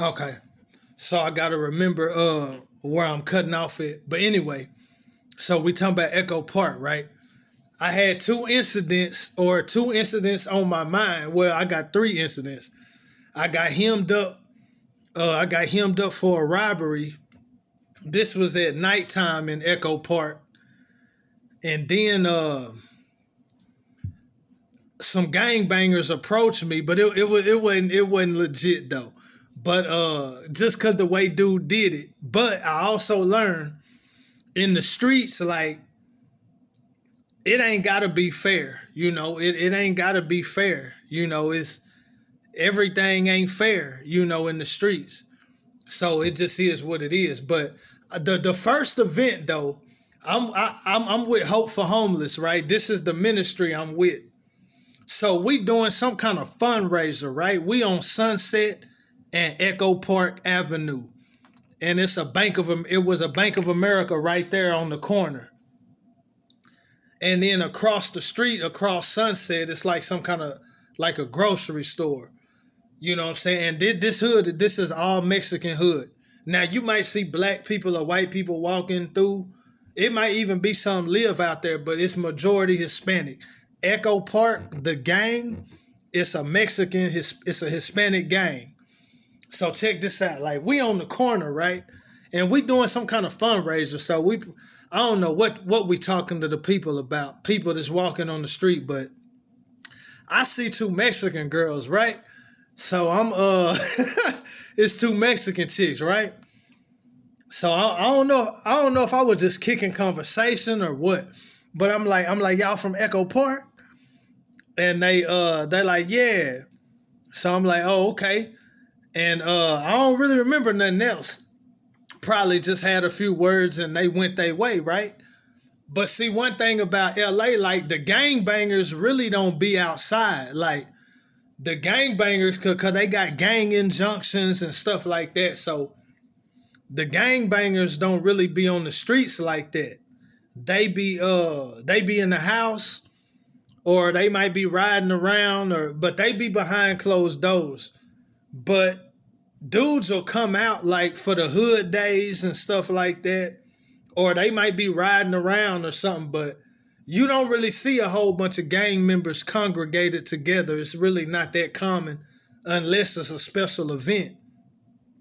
Okay. So I gotta remember where I'm cutting off it. But anyway, so we talking about Echo Park, right? I had two incidents on my mind. Well, I got three incidents. I got hemmed up. I got hemmed up for a robbery. This was at nighttime in Echo Park, and then some gangbangers approached me, but it wasn't legit though. But just cause the way dude did it. But I also learned in the streets, like it ain't gotta be fair. It ain't gotta be fair. It's everything ain't fair, in the streets. So it just is what it is. But the first event though, I'm with Hope for Homeless, right? This is the ministry I'm with. So we doing some kind of fundraiser, right? We on Sunset and Echo Park Avenue, and it was a Bank of America right there on the corner. And then across the street, across Sunset, it's like some kind of like a grocery store. You know what I'm saying? And this is all Mexican hood. Now you might see black people or white people walking through. It might even be some live out there, but it's majority Hispanic. Echo Park, the gang, it's a Hispanic gang. So check this out. Like we on the corner, right? And we doing some kind of fundraiser. So I don't know what we talking to the people about. People that's walking on the street, but I see two Mexican girls, right? So I'm it's two Mexican chicks, right? So I don't know if I was just kicking conversation or what. But I'm like, y'all from Echo Park? And they like, yeah. So I'm like, oh, okay. And I don't really remember nothing else. Probably just had a few words and they went their way, right? But see, one thing about LA, like the gangbangers really don't be outside. Like the gangbangers, cause they got gang injunctions and stuff like that. So the gangbangers don't really be on the streets like that. They be in the house, or they might be riding around, but they be behind closed doors. But dudes will come out like for the hood days and stuff like that, or they might be riding around or something, but you don't really see a whole bunch of gang members congregated together. It's really not that common unless it's a special event.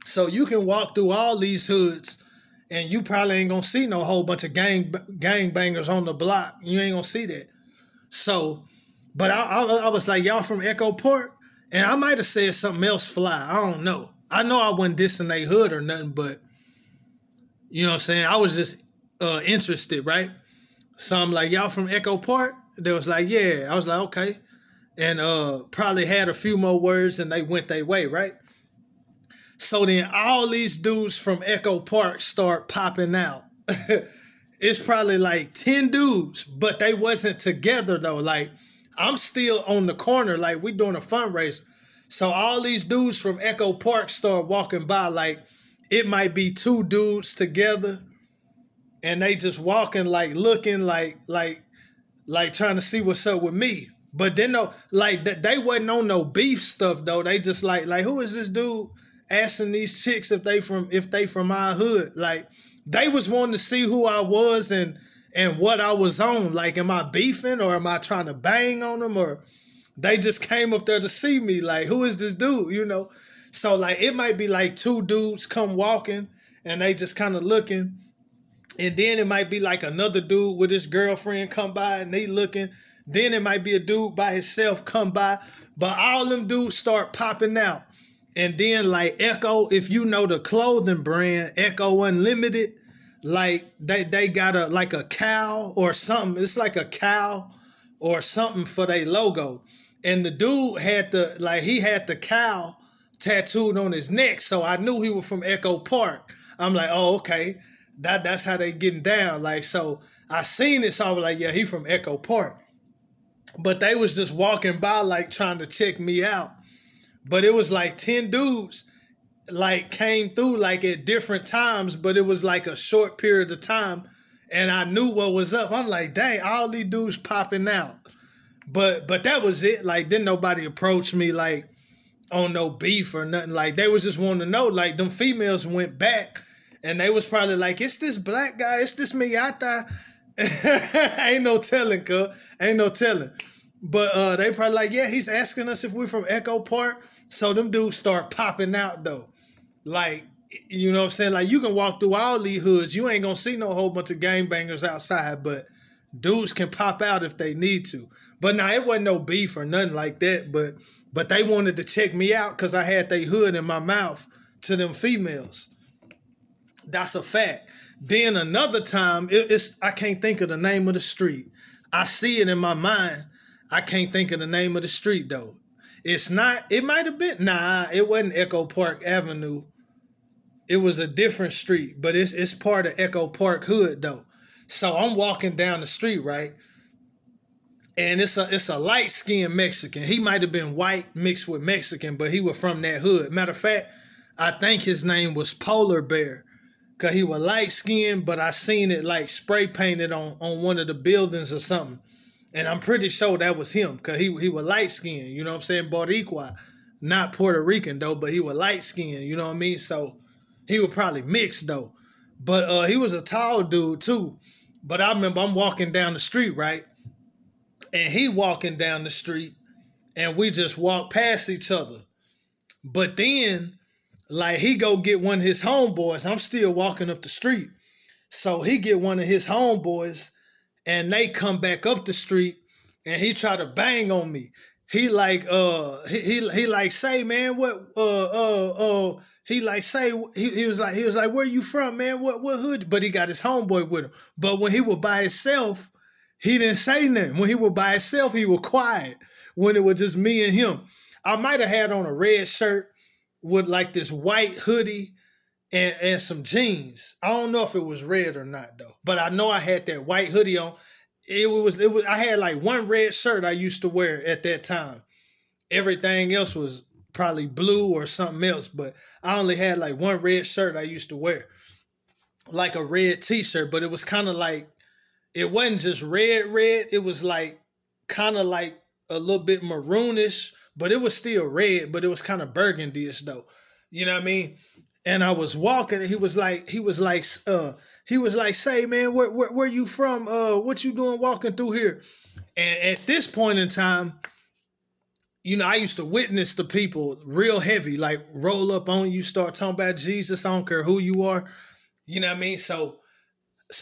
So you can walk through all these hoods and you probably ain't gonna see no whole bunch of gang bangers on the block. You ain't gonna see that. So, but I was like, y'all from Echo Park? And I might have said something else fly. I don't know. I know I wasn't dissing they hood or nothing, but you know what I'm saying? I was just interested, right? So I'm like, y'all from Echo Park? They was like, yeah. I was like, okay. And probably had a few more words and they went their way, right? So then all these dudes from Echo Park start popping out. It's probably like 10 dudes, but they wasn't together though. Like I'm still on the corner, like we doing a fundraiser. So all these dudes from Echo Park start walking by, like it might be two dudes together and they just walking like looking like trying to see what's up with me. But then no, like they wasn't on no beef stuff though. They just like who is this dude asking these chicks if they from our hood? Like they was wanting to see who I was and what I was on. Like, am I beefing or am I trying to bang on them? Or they just came up there to see me. Like, who is this dude? So like it might be like two dudes come walking and they just kind of looking. And then it might be like another dude with his girlfriend come by and they looking. Then it might be a dude by himself come by. But all them dudes start popping out. And then like Echo, if you know the clothing brand, Echo Unlimited, like they got a cow or something. It's like a cow or something for their logo. And the dude had the cow tattooed on his neck. So I knew he was from Echo Park. I'm like, oh, okay. That's how they getting down. Like, so I seen it, so I was like, yeah, he from Echo Park. But they was just walking by like trying to check me out. But it was like 10 dudes like came through like at different times, but it was like a short period of time. And I knew what was up. I'm like, dang, all these dudes popping out. But that was it. Like, didn't nobody approach me like on no beef or nothing. Like they was just wanting to know. Like them females went back and they was probably like, it's this black guy, it's this Miata. Ain't no telling, cuz. Ain't no telling. But they probably like, yeah, he's asking us if we're from Echo Park. So them dudes start popping out though. Like, you know what I'm saying? Like you can walk through all these hoods. You ain't gonna see no whole bunch of gangbangers outside, but dudes can pop out if they need to. But now it wasn't no beef or nothing like that. But they wanted to check me out because I had their hood in my mouth to them females. That's a fact. Then another time, I can't think of the name of the street. I see it in my mind. I can't think of the name of the street though. It's not, it might have been, it wasn't Echo Park Avenue. It was a different street, but it's part of Echo Park hood though. So I'm walking down the street, right? And it's a light-skinned Mexican. He might have been white mixed with Mexican, but he was from that hood. Matter of fact, I think his name was Polar Bear. Cause he was light-skinned, but I seen it like spray painted on one of the buildings or something. And I'm pretty sure that was him, because he was light-skinned, you know what I'm saying? Boricua, not Puerto Rican, though, but he was light-skinned, you know what I mean? So he was probably mixed, though. But he was a tall dude, too. But I remember I'm walking down the street, right? And he walking down the street, and we just walk past each other. But then, like, he go get one of his homeboys. I'm still walking up the street. So he get one of his homeboys, and they come back up the street, and he try to bang on me. He like he like say, man, what he like say, he was like where you from, man? What hood? But he got his homeboy with him. But when he was by himself, he didn't say nothing. When he was by himself, he was quiet. When it was just me and him, I might have had on a red shirt with like this white hoodie and some jeans. I don't know if it was red or not though, but I know I had that white hoodie on. It was I had like one red shirt I used to wear at that time. Everything else was probably blue or something else, but I only had like one red shirt I used to wear. Like a red t-shirt, but it was kind of like, it wasn't just red. It was like kind of like a little bit maroonish, but it was still red, but it was kind of burgundy-ish though. You know what I mean? And I was walking, and he was like, say, man, where you from? What you doing walking through here? And at this point in time, you know, I used to witness the people real heavy, like roll up on you, start talking about Jesus. I don't care who you are. You know what I mean? So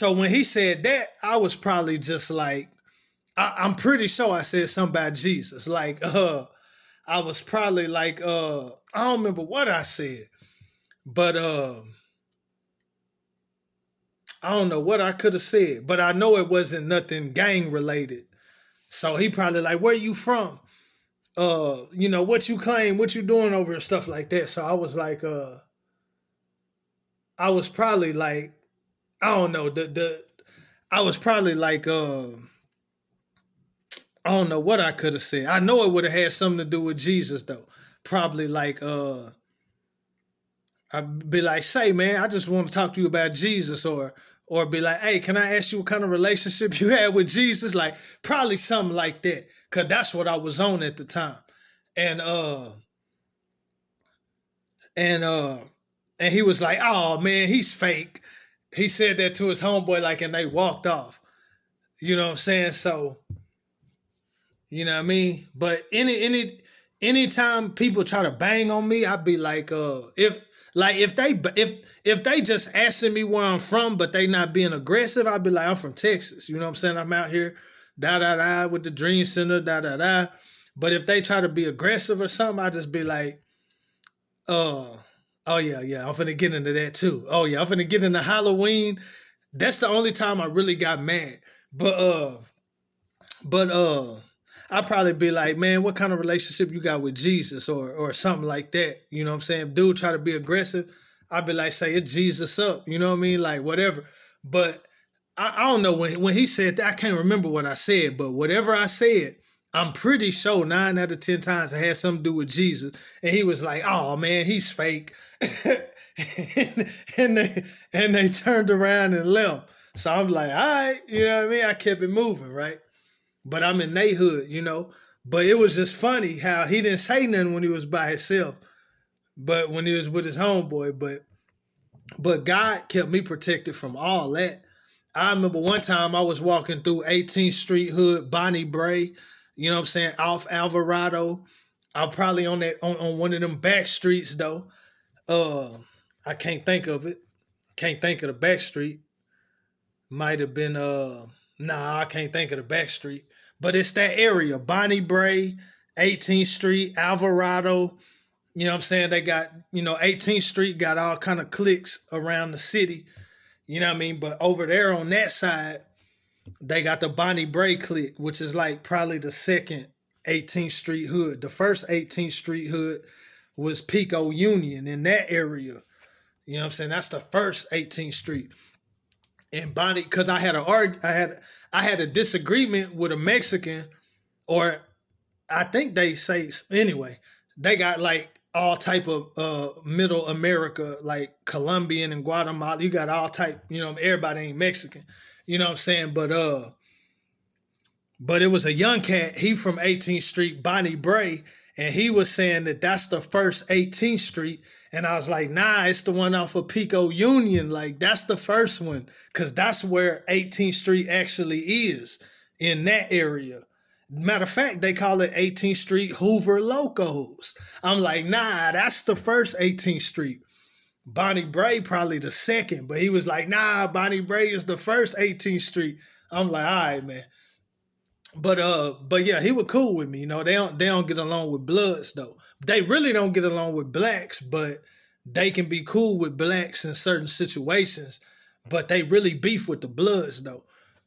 when he said that, I was probably just like, I'm pretty sure I said something about Jesus. Like, I was probably like, I don't remember what I said, but I don't know what I could have said, but I know it wasn't nothing gang related. So he probably like, where you from? You know, what you claim, what you doing over and stuff like that. So I was like, I was probably like, I don't know, I was probably like, I don't know what I could have said. I know it would have had something to do with Jesus though. Probably like, I'd be like, say, man, I just want to talk to you about Jesus, or be like, hey, can I ask you what kind of relationship you had with Jesus? Like, probably something like that, because that's what I was on at the time. And he was like, oh, man, he's fake. He said that to his homeboy, like, and they walked off. You know what I'm saying? So, you know what I mean? But anytime people try to bang on me, I'd be like, if they just asking me where I'm from, but they not being aggressive, I'd be like, I'm from Texas. You know what I'm saying? I'm out here, with the Dream Center, But if they try to be aggressive or something, I just be like, oh yeah, I'm finna get into that too. Oh yeah, I'm finna get into Halloween. That's the only time I really got mad. But I'd probably be like, man, what kind of relationship you got with Jesus, or something like that. You know what I'm saying? If dude try to be aggressive, I'd be like, say, it's Jesus up. You know what I mean? Like, whatever. But I don't know, when he said that, I can't remember what I said, but whatever I said, I'm pretty sure 9 out of 10 times it had something to do with Jesus. And he was like, oh man, he's fake. and they turned around and left. So I'm like, all right, you know what I mean? I kept it moving, right? But I'm in they hood, you know. But it was just funny how he didn't say nothing when he was by himself, but when he was with his homeboy. But God kept me protected from all that. I remember one time I was walking through 18th Street Hood, Bonnie Bray, you know what I'm saying, off Alvarado. I'm probably on that on one of them back streets though. I can't think of it. Can't think of the back street. Might have been I can't think of the back street. But it's that area. Bonnie Bray, 18th Street, Alvarado. You know what I'm saying? They got, 18th Street got all kind of cliques around the city. You know what I mean? But over there on that side, they got the Bonnie Bray clique, which is like probably the second 18th Street hood. The first 18th Street hood was Pico Union in that area. You know what I'm saying? That's the first 18th Street. And Bonnie, because I had a disagreement with a Mexican, or I think they say anyway. They got like all type of Middle America, like Colombian and Guatemala. You got all type. Everybody ain't Mexican. You know what I'm saying? But it was a young cat. He from 18th Street, Bonnie Bray, and he was saying that that's the first 18th Street. And I was like, nah, it's the one off of Pico Union. Like, that's the first one. Because that's where 18th Street actually is, in that area. Matter of fact, they call it 18th Street Hoover Locos. I'm like, nah, that's the first 18th Street. Bonnie Bray probably the second. But he was like, nah, Bonnie Bray is the first 18th Street. I'm like, all right, man. But yeah, he was cool with me. They don't get along with Bloods though. They really don't get along with blacks, but they can be cool with blacks in certain situations. But they really beef with the Bloods though.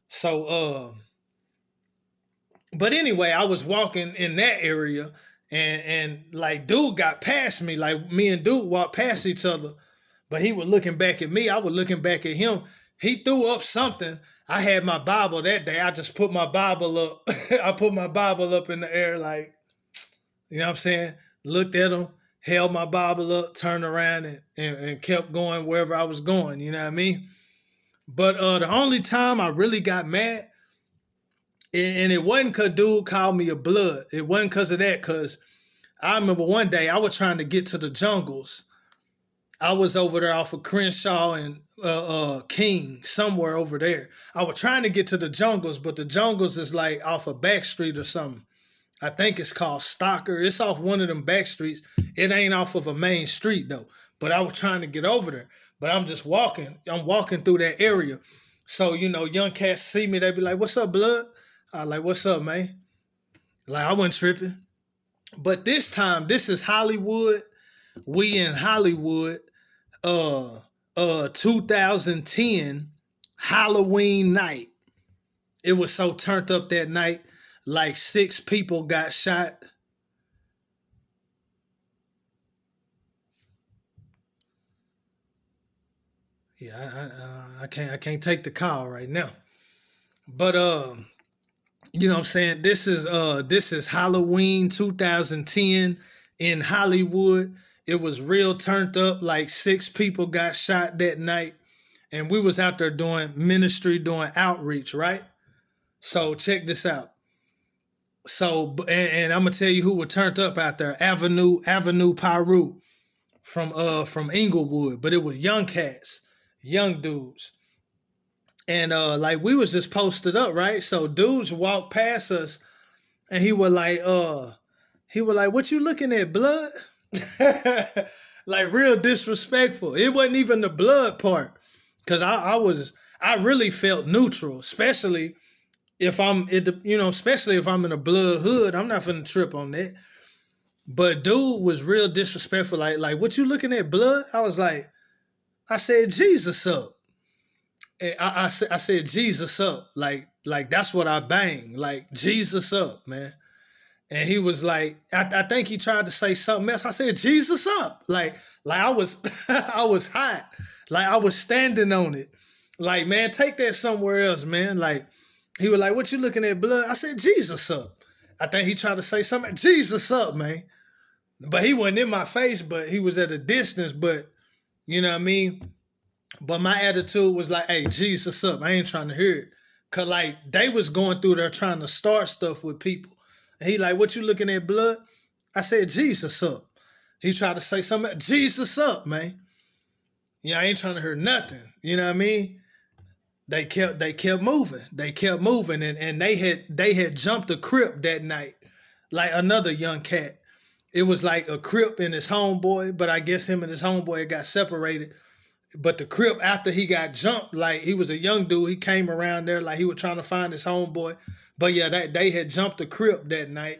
So but anyway, I was walking in that area and like dude got past me. Like me and dude walked past each other, but he was looking back at me. I was looking back at him. He threw up something. I had my Bible that day. I just put my Bible up. I put my Bible up in the air like, you know what I'm saying? Looked at him, held my Bible up, turned around and kept going wherever I was going. You know what I mean? But the only time I really got mad, and it wasn't because dude called me a blood. It wasn't because of that, because I remember one day I was trying to get to the jungles. I was over there off of Crenshaw and King, somewhere over there. I was trying to get to the jungles, but the jungles is like off a back street or something. I think it's called Stocker. It's off one of them back streets. It ain't off of a main street though. But I was trying to get over there. But I'm just walking. I'm walking through that area. So, young cats see me, they be like, what's up, blood? I like, what's up, man? Like, I wasn't tripping. But this time, this is Hollywood. We in Hollywood. 2010 Halloween night. It was so turned up that night. Like 6 people got shot. Yeah, I can't take the call right now. But you know what I'm saying? This is Halloween 2010 in Hollywood. It was real turned up. Like 6 people got shot that night. And we was out there doing ministry, doing outreach, right? So check this out. So, and I'm going to tell you who was turned up out there. Avenue Pyru from Inglewood. But it was young cats, young dudes. And like we was just posted up, right? So dudes walked past us and he was like, what you looking at, blood? Like real disrespectful. It wasn't even the blood part, because I really felt neutral, especially if I'm especially if I'm in a blood hood. I'm not finna trip on that. But dude was real disrespectful. Like what you looking at, blood? I said Jesus up. And I said Jesus up. Like that's what I bang. Like Jesus up, man. And he was like, I think he tried to say something else. I said, Jesus up. Like I was I was hot. Like I was standing on it. Like, man, take that somewhere else, man. Like he was like, what you looking at, blood? I said, Jesus up. I think he tried to say something. Jesus up, man. But he wasn't in my face, but he was at a distance. But you know what I mean? But my attitude was like, hey, Jesus up. I ain't trying to hear it. Cause like they was going through there trying to start stuff with people. He like, what you looking at, blood? I said, Jesus up. He tried to say something, Jesus up, man. Yeah, I ain't trying to hear nothing. You know what I mean? They kept moving. They kept moving, and they had jumped a Crip that night, like another young cat. It was like a Crip and his homeboy, but I guess him and his homeboy got separated. But the Crip, after he got jumped, like he was a young dude, he came around there like he was trying to find his homeboy. But yeah, they had jumped the Crip that night,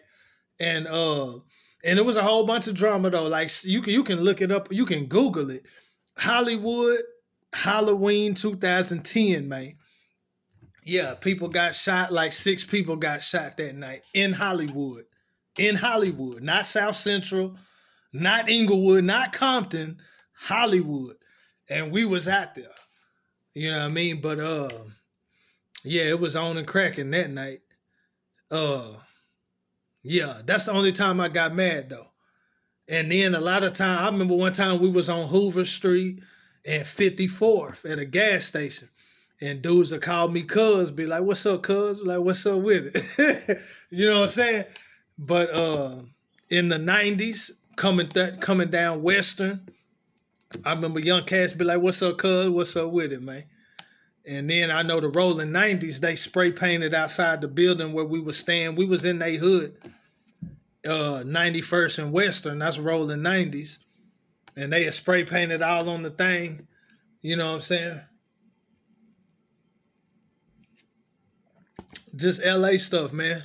and it was a whole bunch of drama though. Like you can look it up, you can Google it. Hollywood Halloween 2010, man. Yeah, people got shot. Like 6 people got shot that night in Hollywood. In Hollywood, not South Central, not Inglewood, not Compton, Hollywood. And we was out there. You know what I mean? But yeah, it was on and cracking that night. Yeah, that's the only time I got mad though. And then a lot of time, I remember one time we was on Hoover Street and 54th at a gas station. And dudes would call me cuz, be like, what's up, cuz? Like, what's up with it? You know what I'm saying? But in the 90s, coming down Western, I remember young cats be like, what's up, cuz? What's up with it, man? And then I know the rolling 90s, they spray painted outside the building where we was staying. We was in their hood, 91st and Western. That's rolling 90s. And they had spray painted all on the thing. You know what I'm saying? Just LA stuff, man.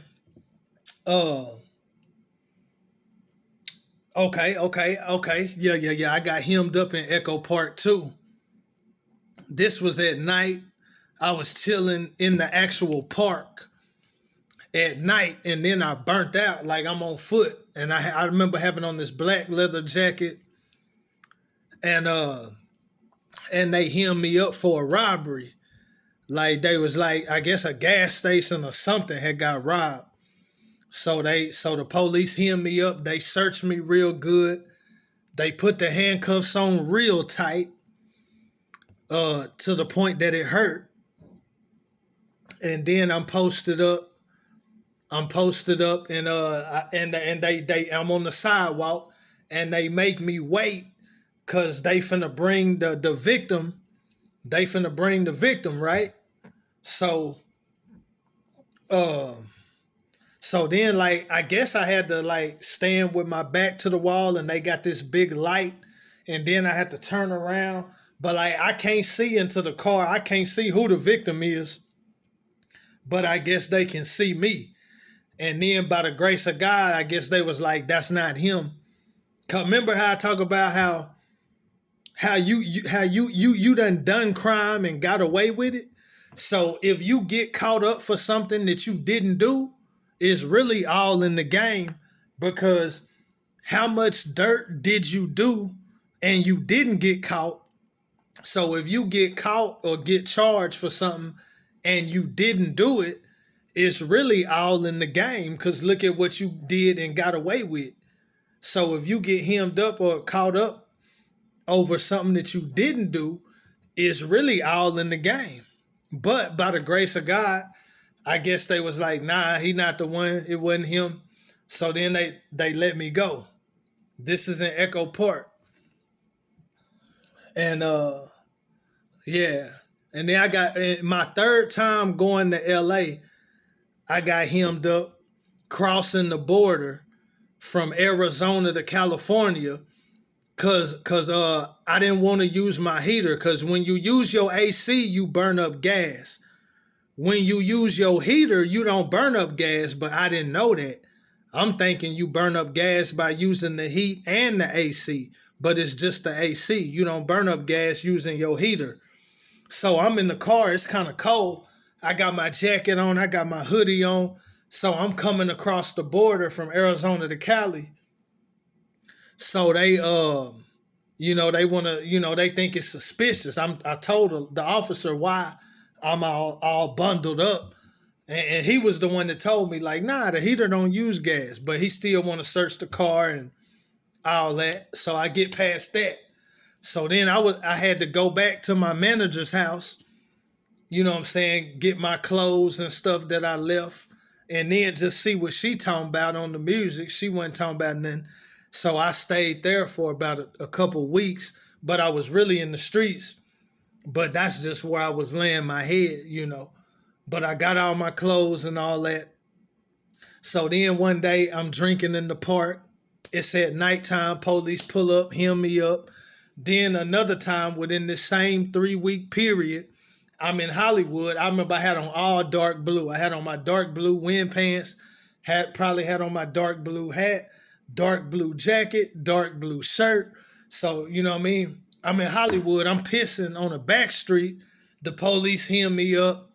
Okay. Yeah. I got hemmed up in Echo Park too. This was at night. I was chilling in the actual park at night, and then I burnt out like I'm on foot. And I remember having on this black leather jacket, and they hemmed me up for a robbery. Like they was like, I guess a gas station or something had got robbed. So the police hemmed me up. They searched me real good. They put the handcuffs on real tight, to the point that it hurt. And then I'm posted up, and they I'm on the sidewalk, and they make me wait because they finna bring the victim. They finna bring the victim, right? So then, like, I guess I had to, like, stand with my back to the wall, and they got this big light, and then I had to turn around. But, like, I can't see into the car. I can't see who the victim is, but I guess they can see me. And then, by the grace of God, I guess they was like, that's not him. 'Cause remember how I talk about how you done crime and got away with it? So if you get caught up for something that you didn't do, it's really all in the game, because how much dirt did you do and you didn't get caught? So if you get caught or get charged for something and you didn't do it, it's really all in the game, because look at what you did and got away with. So if you get hemmed up or caught up over something that you didn't do, it's really all in the game. But by the grace of God, I guess they was like, nah, he not the one. It wasn't him. So then they let me go. This is in Echo Park. And yeah. And then I got my third time going to LA, I got hemmed up crossing the border from Arizona to California. Cause I didn't want to use my heater, because when you use your AC, you burn up gas. When you use your heater, you don't burn up gas, but I didn't know that. I'm thinking you burn up gas by using the heat and the AC, but it's just the AC. You don't burn up gas using your heater. So I'm in the car, it's kind of cold. I got my jacket on, I got my hoodie on. So I'm coming across the border from Arizona to Cali. So they, they want to, they think it's suspicious. I told the officer why I'm all bundled up. And he was the one that told me, like, nah, the heater don't use gas, but he still want to search the car and all that. So I get past that. So then I had to go back to my manager's house, you know what I'm saying, get my clothes and stuff that I left. and then just see what she talking about on the music. She wasn't talking about nothing. So I stayed there for about a couple weeks, but I was really in the streets. But that's just where I was laying my head, But I got all my clothes and all that. So then one day I'm drinking in the park. It's at nighttime. Police pull up, hem me up. Then another time within this same 3-week period, I'm in Hollywood. I remember I had on all dark blue. I had on my dark blue wind pants, probably had on my dark blue hat, dark blue jacket, dark blue shirt. So, you know what I mean? I'm in Hollywood. I'm pissing on a back street. The police hem me up.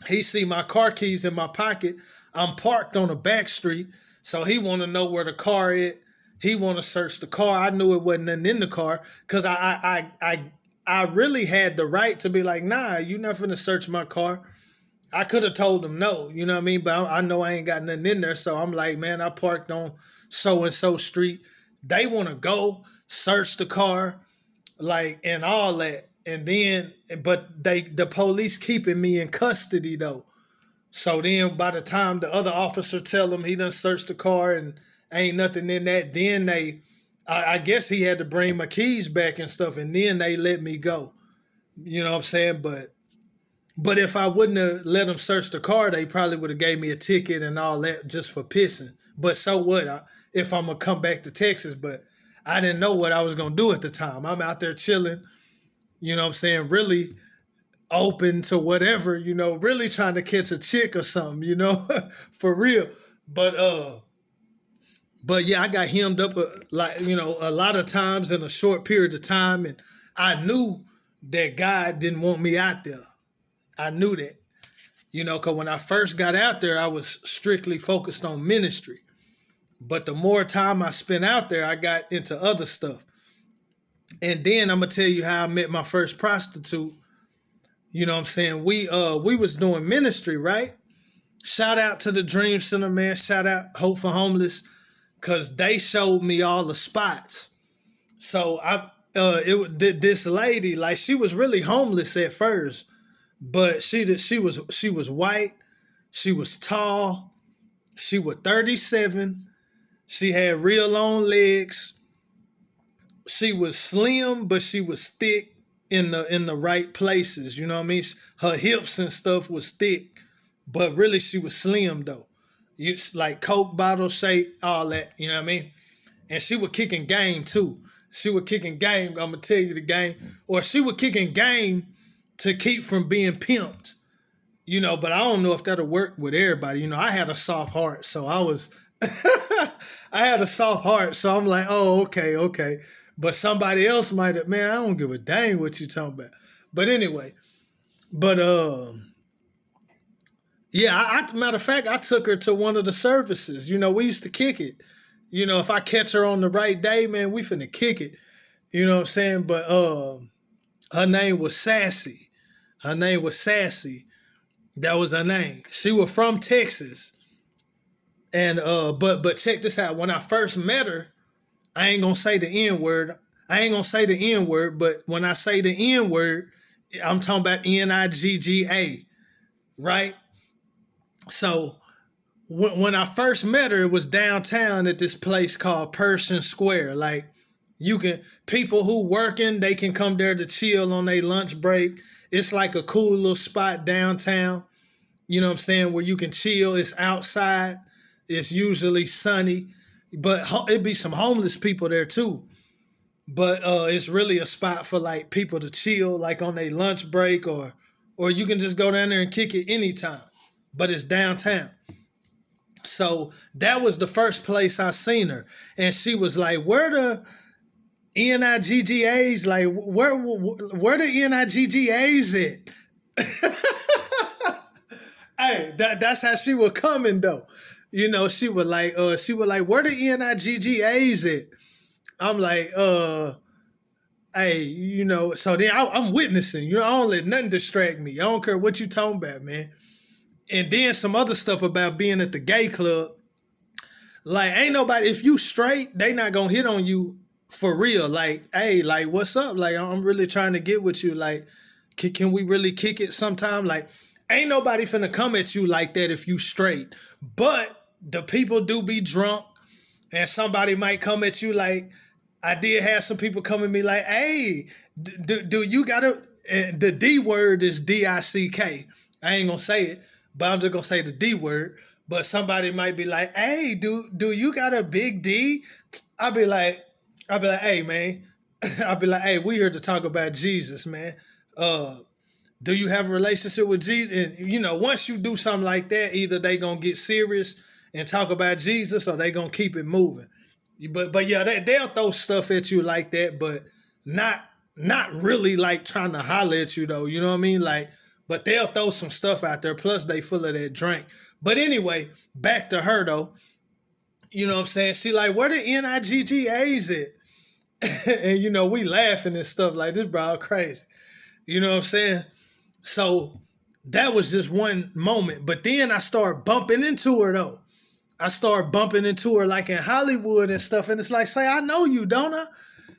He see my car keys in my pocket. I'm parked on a back street. So he want to know where the car is. He want to search the car. I knew it wasn't nothing in the car because I really had the right to be like, nah, you not finna search my car. I could have told him no, you know what I mean? But I know I ain't got nothing in there. So I'm like, man, I parked on so-and-so street. They want to go search the car, like, and all that. And then, but the police keeping me in custody though. So then by the time the other officer tell him he done searched the car and ain't nothing in that, then I guess he had to bring my keys back and stuff, and then they let me go. You know what I'm saying? But if I wouldn't have let them search the car, they probably would have gave me a ticket and all that just for pissing. But so what? If I'm going to come back to Texas, but I didn't know what I was going to do at the time. I'm out there chilling, you know what I'm saying, really open to whatever, really trying to catch a chick or something, for real. But yeah, I got hemmed up a lot of times in a short period of time, and I knew that God didn't want me out there. I knew that, because when I first got out there, I was strictly focused on ministry. But the more time I spent out there, I got into other stuff. And then I'm gonna tell you how I met my first prostitute. You know what I'm saying? We was doing ministry, right? Shout out to the Dream Center, man. Shout out Hope for Homeless, because they showed me all the spots. So this lady, like, she was really homeless at first, but she was white, she was tall, she was 37, she had real long legs, she was slim, but she was thick in the right places, you know what I mean? Her hips and stuff was thick, but really she was slim though. It's like Coke bottle shape, all that, you know what I mean? And she was kicking game too. She was kicking game, I'm gonna tell you the game, or she was kicking game to keep from being pimped, but I don't know if that'll work with everybody. I had a soft heart, so I was, I had a soft heart, so I'm like, oh, okay. But somebody else might have, man, I don't give a dang what you talking about. But anyway, yeah, matter of fact, I took her to one of the services. We used to kick it. If I catch her on the right day, man, we finna kick it. You know what I'm saying? But her name was Sassy. That was her name. She was from Texas. And but check this out. When I first met her, I ain't gonna say the N-word. But when I say the N-word, I'm talking about Nigga, right? So when I first met her, it was downtown at this place called Pershing Square. Like, people who working, they can come there to chill on their lunch break. It's like a cool little spot downtown, you know what I'm saying, where you can chill. It's outside. It's usually sunny, but it'd be some homeless people there too. But it's really a spot for like people to chill, like on their lunch break, or you can just go down there and kick it anytime. But it's downtown. So that was the first place I seen her. And she was like, where the Niggas? Like, where the Niggas at? Hey, that's how she was coming though. She was like, where the Niggas at? I'm like, hey, so then I'm witnessing, I don't let nothing distract me. I don't care what you talking about, man. And then some other stuff about being at the gay club. Like, ain't nobody, if you straight, they not gonna hit on you for real. Like, hey, like, what's up? Like, I'm really trying to get with you. Like, can we really kick it sometime? Like, Ain't nobody finna come at you like that if you straight. But the people do be drunk, and somebody might come at you like, I did have some people come at me like, hey, do you gotta, and the D word is D-I-C-K. I ain't gonna say it, but I'm just gonna say the D word. But somebody might be like, hey, do you got a big D? I'll be like, hey, man. I'll be like, hey, we here to talk about Jesus, man. Do you have a relationship with Jesus? And, you know, once you do something like that, either they going to get serious and talk about Jesus or they going to keep it moving. But yeah, they'll throw stuff at you like that, but not really like trying to holler at you, though. You know what I mean? Like, but they'll throw some stuff out there. Plus, they full of that drink. But anyway, back to her, though. You know what I'm saying? She like, where the NIGGAs at? And, you know, we laughing and stuff like this, bro, crazy. You know what I'm saying? So that was just one moment. But then I started bumping into her, though. I started bumping into her like in Hollywood and stuff. And it's like, say, I know you, don't I?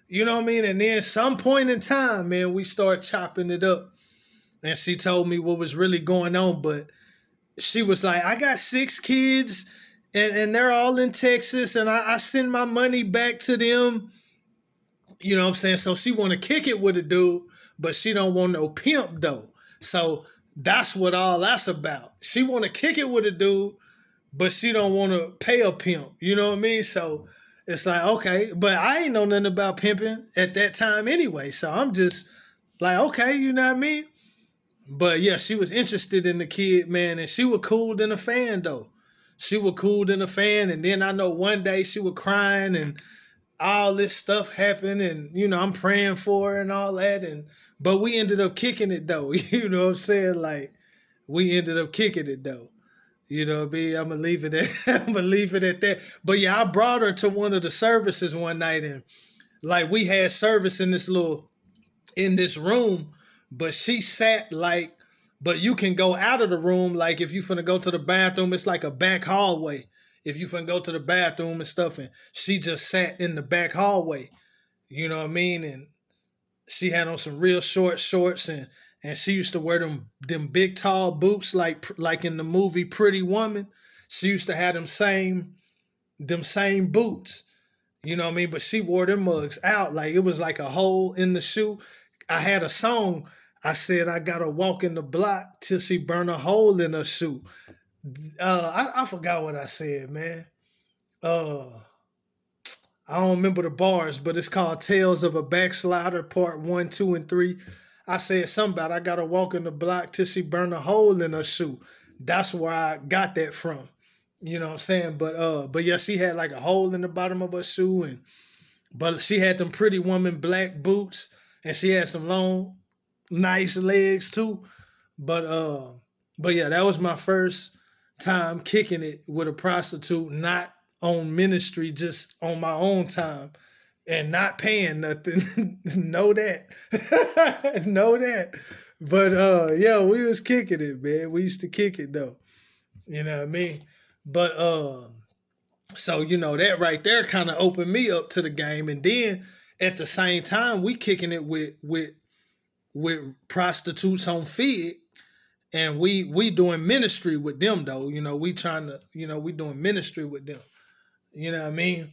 You know what I mean? And then some point in time, man, we start chopping it up. And she told me what was really going on. But she was like, I got 6 kids and they're all in Texas. And I send my money back to them. You know what I'm saying? So she want to kick it with a dude, but she don't want no pimp, though. So that's what all that's about. She want to kick it with a dude, but she don't want to pay a pimp. You know what I mean? So it's like, okay. But I ain't know nothing about pimping at that time anyway. So I'm just like, okay, you know what I mean? But yeah, she was interested in the kid, man. And she was cool than a fan, though. She was cool than a fan. And then I know one day she was crying and all this stuff happened, and you know I'm praying for her and all that, but we ended up kicking it though. You know what I'm saying? Like we ended up kicking it though. You know what I mean? I'm gonna leave it at that. But yeah, I brought her to one of the services one night, and like we had service in this room, but she sat like, but you can go out of the room like if you finna go to the bathroom, it's like a back hallway. If you finna go to the bathroom and stuff, and she just sat in the back hallway, you know what I mean? And she had on some real short shorts, and she used to wear them big tall boots like in the movie Pretty Woman. She used to have them same boots, you know what I mean? But she wore them mugs out like it was like a hole in the shoe. I had a song. I said I gotta walk in the block till she burn a hole in her shoe. I forgot what I said, man. I don't remember the bars, but it's called Tales of a Backslider, Part 1, 2, and 3. I said something about I gotta walk in the block till she burn a hole in her shoe. That's where I got that from. You know what I'm saying? But yeah, she had like a hole in the bottom of her shoe, but she had them Pretty Woman black boots, and she had some long, nice legs too. But yeah, that was my first time kicking it with a prostitute, not on ministry, just on my own time and not paying nothing. Know that. Know that. But yeah, we was kicking it, man. We used to kick it though. You know what I mean? But so you know that right there kind of opened me up to the game. And then at the same time, we kicking it with prostitutes on Fig. And we doing ministry with them though, you know, we doing ministry with them. You know what I mean?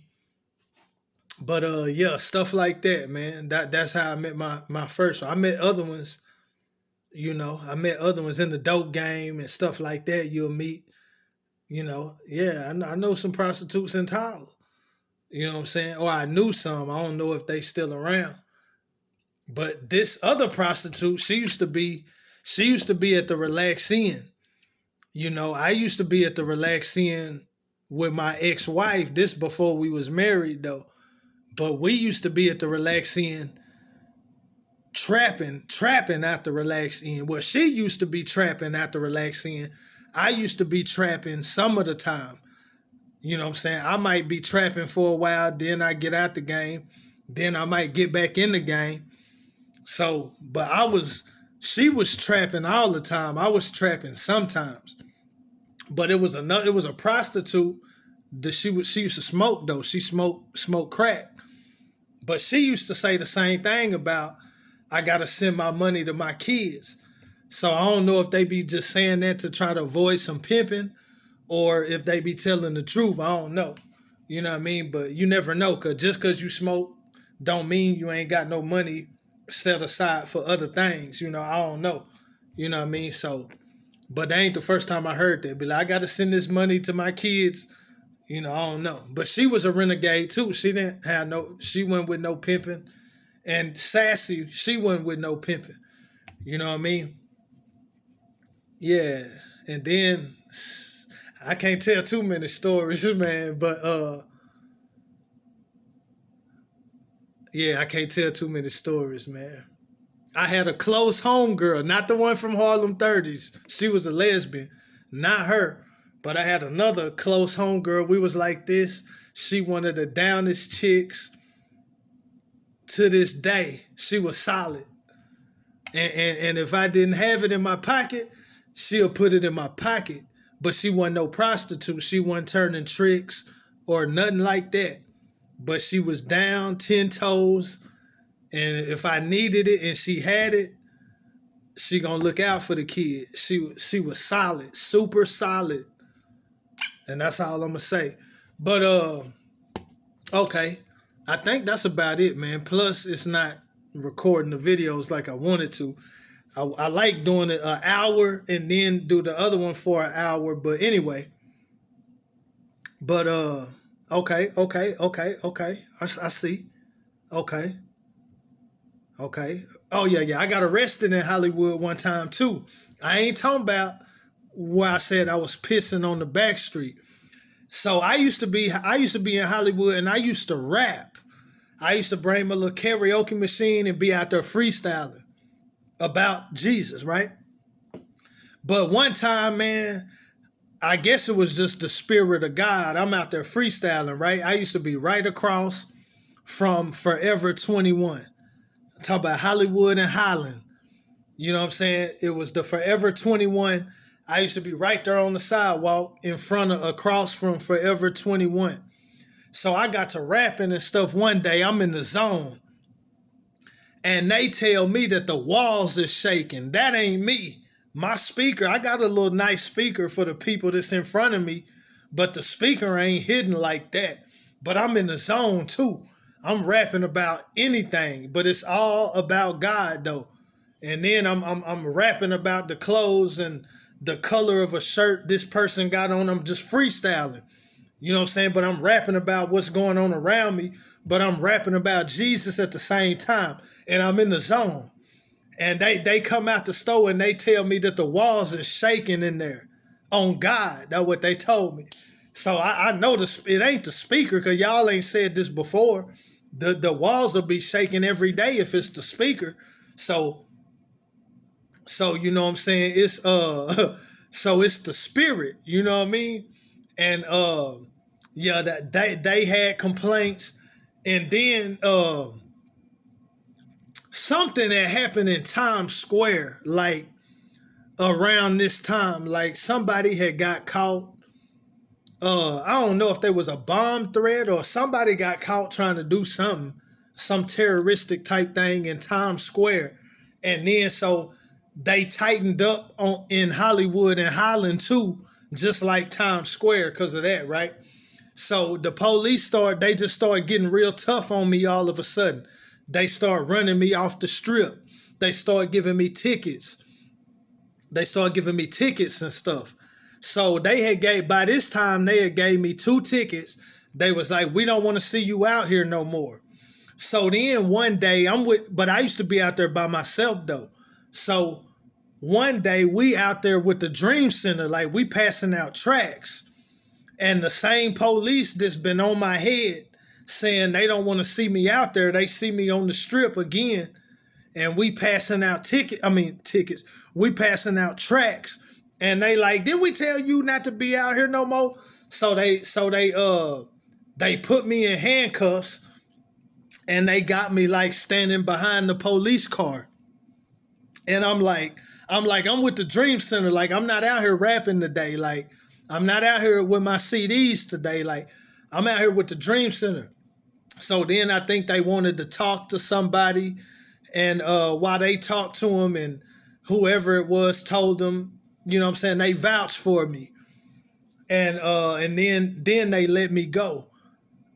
But yeah, stuff like that, man. That's how I met my first one. I met other ones, you know, in the dope game and stuff like that. You'll meet, you know, yeah, I know some prostitutes in Tyler. You know what I'm saying? Or I knew some. I don't know if they still around. But this other prostitute, she used to be at the Relax Inn. You know, I used to be at the Relax Inn with my ex-wife. This before we was married, though. But we used to be at the Relax Inn trapping at the Relax Inn. Well, she used to be trapping at the Relax Inn. I used to be trapping some of the time. You know what I'm saying? I might be trapping for a while, then I get out the game. Then I might get back in the game. So, but she was trapping all the time. I was trapping sometimes. But it was a prostitute that she used to smoke though. She smoked crack. But she used to say the same thing about I gotta send my money to my kids. So I don't know if they be just saying that to try to avoid some pimping or if they be telling the truth. I don't know. You know what I mean? But you never know, cause just cause you smoke don't mean you ain't got no money set aside for other things. You know, I don't know. You know what I mean? So, but that ain't the first time I heard that. Be like, I gotta send this money to my kids. You know, I don't know. But she was a renegade too. She went with no pimping. And Sassy, she went with no pimping. You know what I mean? Yeah. And then I can't tell too many stories, man, but yeah, I can't tell too many stories, man. I had a close homegirl, not the one from Harlem 30s. She was a lesbian, not her. But I had another close homegirl. We was like this. She one of the downest chicks to this day. She was solid. And if I didn't have it in my pocket, she'll put it in my pocket. But she wasn't no prostitute. She wasn't turning tricks or nothing like that. But she was down 10 toes. And if I needed it and she had it, she gonna look out for the kid. She was solid, super solid. And that's all I'm gonna say. But okay. I think that's about it, man. Plus, it's not recording the videos like I wanted to. I like doing it an hour and then do the other one for an hour. But anyway. But okay. I see. Okay. Oh yeah. I got arrested in Hollywood one time too. I ain't talking about where I said I was pissing on the back street. So I used to be in Hollywood and I used to rap. I used to bring my little karaoke machine and be out there freestyling about Jesus, right? But one time, man, I guess it was just the spirit of God. I'm out there freestyling, right? I used to be right across from Forever 21. I'm talking about Hollywood and Highland. You know what I'm saying? It was the Forever 21. I used to be right there on the sidewalk across from Forever 21. So I got to rapping and stuff one day. I'm in the zone. And they tell me that the walls is shaking. That ain't me. My speaker, I got a little nice speaker for the people that's in front of me, but the speaker ain't hidden like that. But I'm in the zone too. I'm rapping about anything, but it's all about God though. And then I'm rapping about the clothes and the color of a shirt this person got on. I'm just freestyling. You know what I'm saying? But I'm rapping about what's going on around me, but I'm rapping about Jesus at the same time. And I'm in the zone. And they come out the store and they tell me that the walls are shaking in there. On God. That's what they told me. So I know it ain't the speaker, because y'all ain't said this before. The walls will be shaking every day if it's the speaker. So you know what I'm saying? It's so it's the spirit, you know what I mean? And yeah, that they had complaints. And then something that happened in Times Square, like around this time, like somebody had got caught. I don't know if there was a bomb threat or somebody got caught trying to do something, some terroristic type thing in Times Square. And then so they tightened up in Hollywood and Highland too, just like Times Square because of that, right? So the police they just started getting real tough on me all of a sudden. They start running me off the strip. They start giving me tickets. And stuff. So by this time, they had gave me 2 tickets. They was like, we don't want to see you out here no more. So then one day but I used to be out there by myself though. So one day we out there with the Dream Center, like we passing out tracts. And the same police that's been on my head saying they don't want to see me out there, they see me on the strip again. And we passing out tickets. We passing out tracts. And they like, didn't we tell you not to be out here no more? So they put me in handcuffs and they got me like standing behind the police car. And I'm with the Dream Center. Like, I'm not out here rapping today. Like, I'm not out here with my CDs today. Like, I'm out here with the Dream Center. So then I think they wanted to talk to somebody. And while they talked to him and whoever it was told them, you know what I'm saying, they vouched for me. And then they let me go.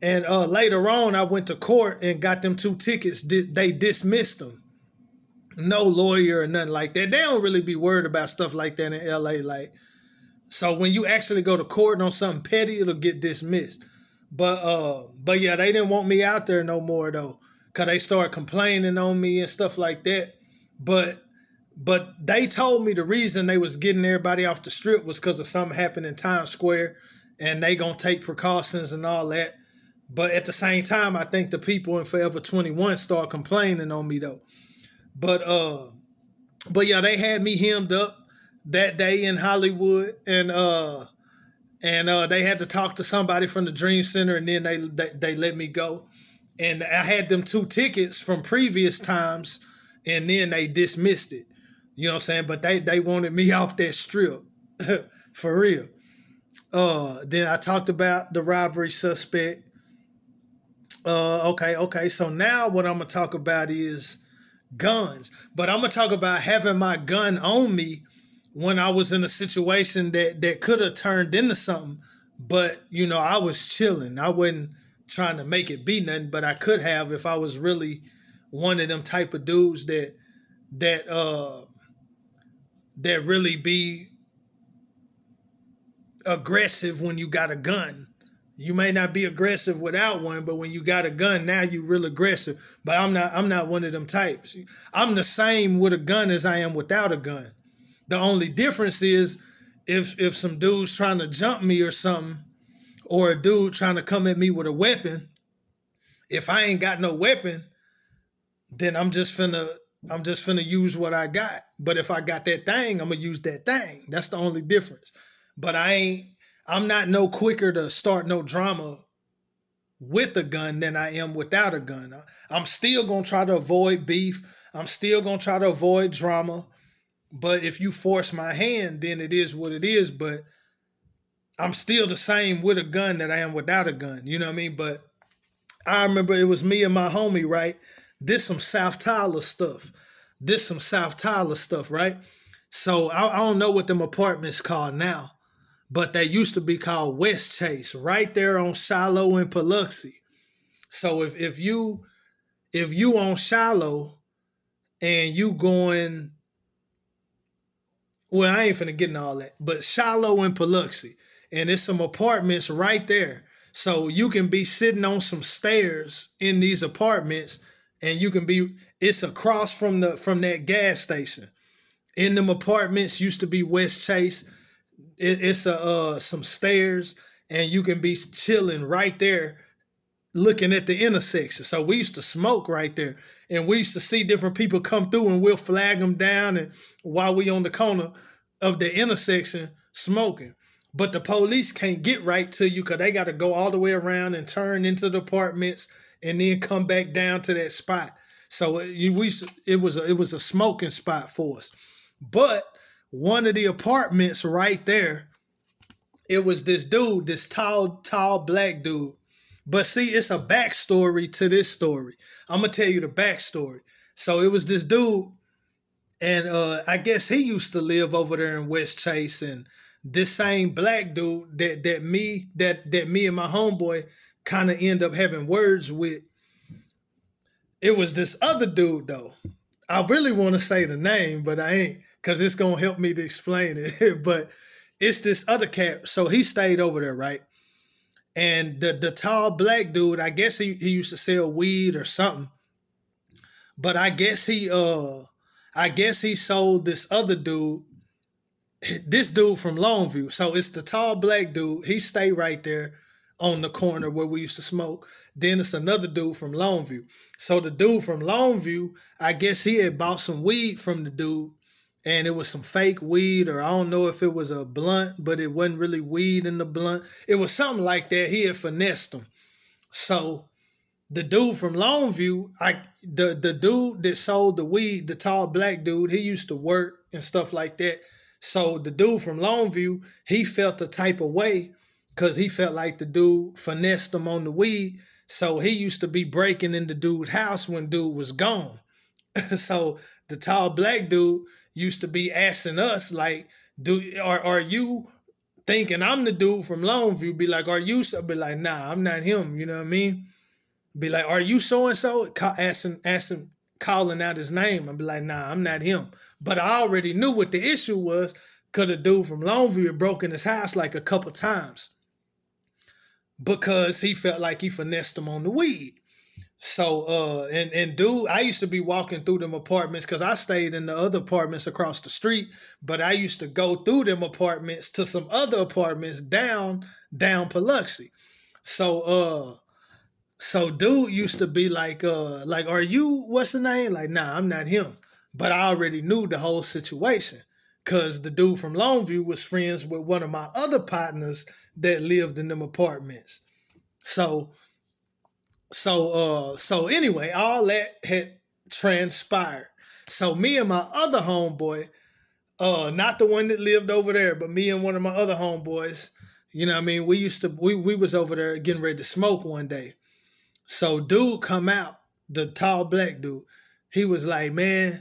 And later on, I went to court and got them 2 tickets. They dismissed them. No lawyer or nothing like that. They don't really be worried about stuff like that in LA. Like, so when you actually go to court on something petty, it'll get dismissed. But yeah, they didn't want me out there no more though, cause they started complaining on me and stuff like that. But they told me the reason they was getting everybody off the strip was because of something happened in Times Square, and they gonna take precautions and all that. But at the same time, I think the people in Forever 21 start complaining on me though. But yeah, they had me hemmed up that day in Hollywood, and they had to talk to somebody from the Dream Center, and then they let me go. And I had them 2 tickets from previous times, and then they dismissed it. You know what I'm saying? But they wanted me off that strip. For real. Then I talked about the robbery suspect. Okay. So now what I'm going to talk about is guns. But I'm going to talk about having my gun on me when I was in a situation that could have turned into something. But, you know, I was chilling. I wasn't trying to make it be nothing, but I could have if I was really one of them type of dudes that really be aggressive when you got a gun. You may not be aggressive without one, but when you got a gun, now you real aggressive. But I'm not one of them types. I'm the same with a gun as I am without a gun. The only difference is if some dude's trying to jump me or something, or a dude trying to come at me with a weapon, if I ain't got no weapon, then I'm just finna use what I got. But if I got that thing, I'm gonna use that thing. That's the only difference. But I'm not no quicker to start no drama with a gun than I am without a gun. I'm still gonna try to avoid beef. I'm still gonna try to avoid drama. But if you force my hand, then it is what it is. But I'm still the same with a gun that I am without a gun. You know what I mean? But I remember it was me and my homie, right? This some South Tyler stuff. Right? So I don't know what them apartments called now, but they used to be called West Chase, right there on Shiloh and Biloxi. So if you on Shiloh and you going, well, I ain't finna get into all that, but Shiloh and Biloxi, and it's some apartments right there. So you can be sitting on some stairs in these apartments, and it's across from that gas station. In them apartments used to be West Chase. It's some stairs, and you can be chilling right there looking at the intersection. So we used to smoke right there, and we used to see different people come through, and we'll flag them down, and while we on the corner of the intersection smoking. But the police can't get right to you because they got to go all the way around and turn into the apartments and then come back down to that spot. So it was a smoking spot for us. But one of the apartments right there, it was this dude, this tall black dude. But see, it's a backstory to this story. I'm going to tell you the backstory. So it was this dude, and I guess he used to live over there in West Chase, and this same black dude that me and my homeboy kind of end up having words with. It was this other dude though. I really want to say the name, but I ain't, because it's gonna help me to explain it. But it's this other cat. So he stayed over there, right? And the tall black dude, I guess he used to sell weed or something. But I guess he sold this other dude, this dude from Longview. So it's the tall black dude. He stayed right there on the corner where we used to smoke. Then it's another dude from Longview. So the dude from Longview, I guess he had bought some weed from the dude, and it was some fake weed, or I don't know if it was a blunt, but it wasn't really weed in the blunt. It was something like that. He had finessed him. So the dude from Longview, the dude that sold the weed, the tall black dude, he used to work and stuff like that. So the dude from Longview, he felt the type of way because he felt like the dude finessed him on the weed. So he used to be breaking into dude's house when dude was gone. So the tall black dude used to be asking us like, are you thinking I'm the dude from Longview? Be like, are you? So be like, nah, I'm not him. You know what I mean? Be like, are you so and so? Asking, calling out his name. I'd be like, nah, I'm not him. But I already knew what the issue was, because the dude from Longview had broken his house like a couple times because he felt like he finessed him on the weed. So, and dude, I used to be walking through them apartments because I stayed in the other apartments across the street, but I used to go through them apartments to some other apartments down Biloxi. So dude used to be like, are you, what's the name? Like, nah, I'm not him. But I already knew the whole situation because the dude from Longview was friends with one of my other partners that lived in them apartments. So anyway, all that had transpired. So me and my other homeboy, not the one that lived over there, but me and one of my other homeboys, you know what I mean? We was over there getting ready to smoke one day. So dude come out, the tall black dude, he was like, man,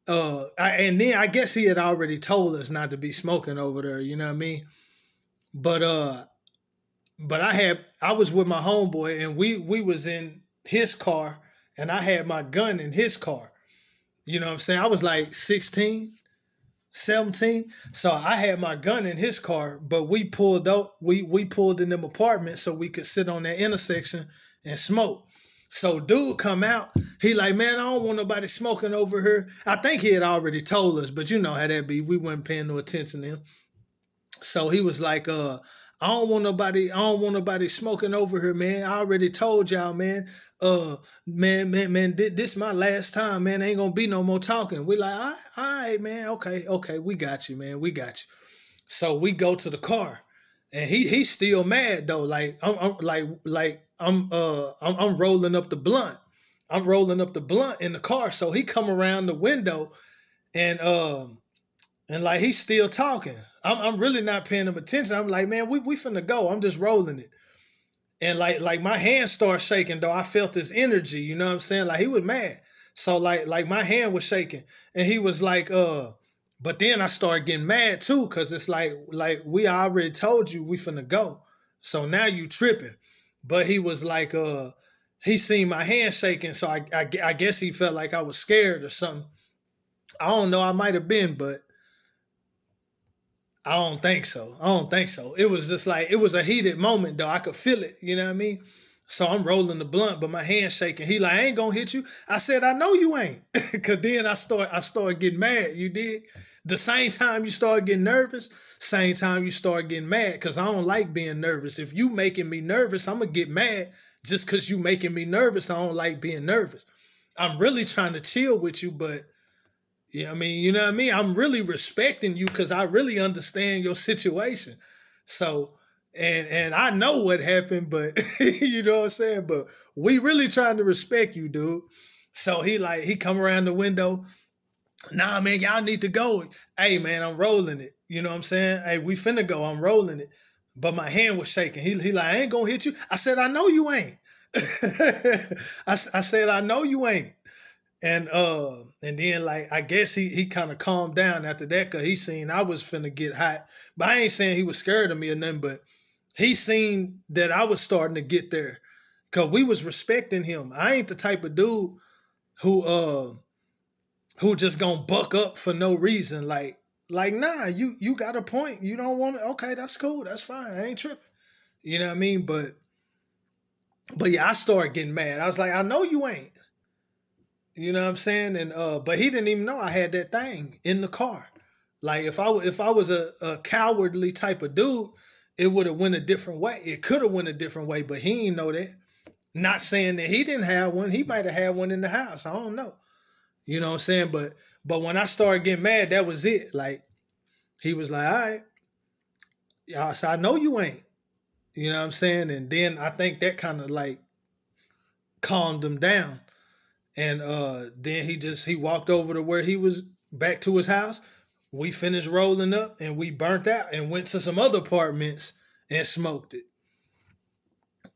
and then I guess he had already told us not to be smoking over there, you know what I mean? But I was with my homeboy and we was in his car and I had my gun in his car. You know what I'm saying? I was like 16, 17. So I had my gun in his car, but we pulled up, we pulled in them apartments so we could sit on that intersection and smoke. So dude come out, he like, man, I don't want nobody smoking over here. I think he had already told us, but you know how that be. We weren't paying no attention to him. So he was like, I don't want nobody smoking over here, man. I already told y'all, man. Man, this my last time, man. Ain't gonna be no more talking. We like, all right, man. Okay, we got you, man. We got you. So we go to the car, and he's still mad though. Like I'm rolling up the blunt. I'm rolling up the blunt in the car. So he come around the window, and like he's still talking. I'm really not paying him attention. I'm like, man, we finna go. I'm just rolling it. And like my hand started shaking though. I felt this energy, you know what I'm saying? Like he was mad. So like my hand was shaking. And he was like, but then I started getting mad too, because it's like we already told you we finna go. So now you tripping. But he was like, he seen my hand shaking, so I guess he felt like I was scared or something. I don't know, I might have been, but I don't think so. It was just like, it was a heated moment though. I could feel it, you know what I mean? So I'm rolling the blunt, but my hand's shaking. He like, I ain't gonna hit you. I said, I know you ain't. Cause then I started getting mad. You did? The same time you start getting nervous, same time you start getting mad. Cause I don't like being nervous. If you making me nervous, I'm gonna get mad. Just cause you making me nervous, I don't like being nervous. I'm really trying to chill with you, but you know what I mean? I'm really respecting you because I really understand your situation. So, and I know what happened, but you know what I'm saying? But we really trying to respect you, dude. So he come around the window. Nah, man, y'all need to go. Hey, man, I'm rolling it. You know what I'm saying? Hey, we finna go. I'm rolling it. But my hand was shaking. He like, I ain't gonna hit you. I said, I know you ain't. I said, I know you ain't. And then like I guess he kind of calmed down after that, because he seen I was finna get hot. But I ain't saying he was scared of me or nothing, but he seen that I was starting to get there, because we was respecting him. I ain't the type of dude who just gonna buck up for no reason. Like nah, you got a point. You don't want it. Okay, that's cool. That's fine. I ain't tripping. You know what I mean? But yeah, I started getting mad. I was like, I know you ain't. You know what I'm saying? And but he didn't even know I had that thing in the car. Like if I was a cowardly type of dude, it would have went a different way. It could have went a different way, but he didn't know that. Not saying that he didn't have one. He might have had one in the house. I don't know. You know what I'm saying? But when I started getting mad, that was it. Like he was like, all right. So I know you ain't. You know what I'm saying? And then I think that kind of like calmed him down. And then he walked over to where he was, back to his house. We finished rolling up and we burnt out and went to some other apartments and smoked it.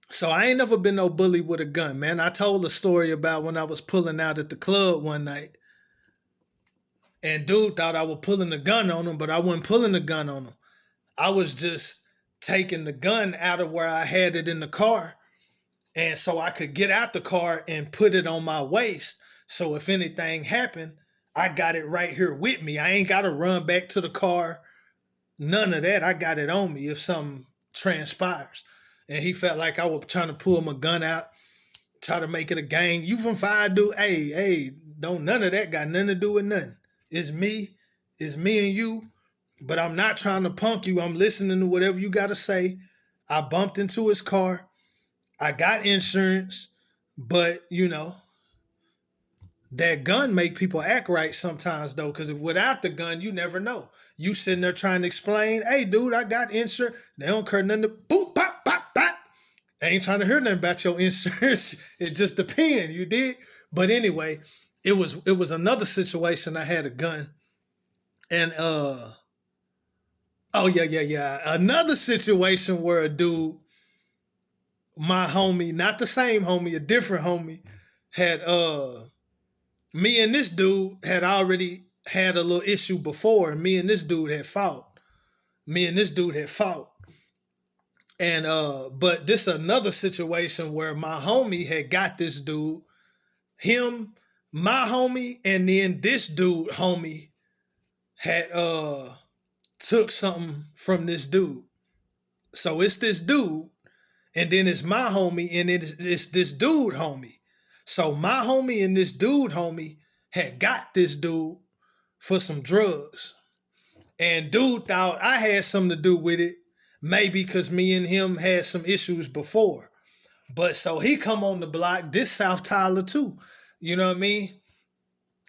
So I ain't never been no bully with a gun, man. I told a story about when I was pulling out at the club one night. And dude thought I was pulling a gun on him, but I wasn't pulling a gun on him. I was just taking the gun out of where I had it in the car, and so I could get out the car and put it on my waist. So if anything happened, I got it right here with me. I ain't got to run back to the car. None of that. I got it on me if something transpires. And he felt like I was trying to pull my gun out, try to make it a gang. You from Fire, dude? Hey, don't none of that got nothing to do with nothing. It's me and you. But I'm not trying to punk you. I'm listening to whatever you got to say. I bumped into his car. I got insurance, but that gun make people act right sometimes though, because without the gun, you never know. You sitting there trying to explain, hey dude, I got insurance. They don't care nothing to boom, pop, pop, pop. I ain't trying to hear nothing about your insurance. It just depends, you did. But anyway, it was another situation. I had a gun. And another situation where a dude, my homie, not the same homie, a different homie, had me and this dude had already had a little issue before, and me and this dude had fought. And but this another situation where my homie had got this dude, him, my homie, and then this dude homie had took something from this dude. So it's this dude, and then it's my homie, and it's this dude homie. So my homie and this dude homie had got this dude for some drugs. And dude thought I had something to do with it, maybe because me and him had some issues before. But so he come on the block, this South Tyler too. You know what I mean?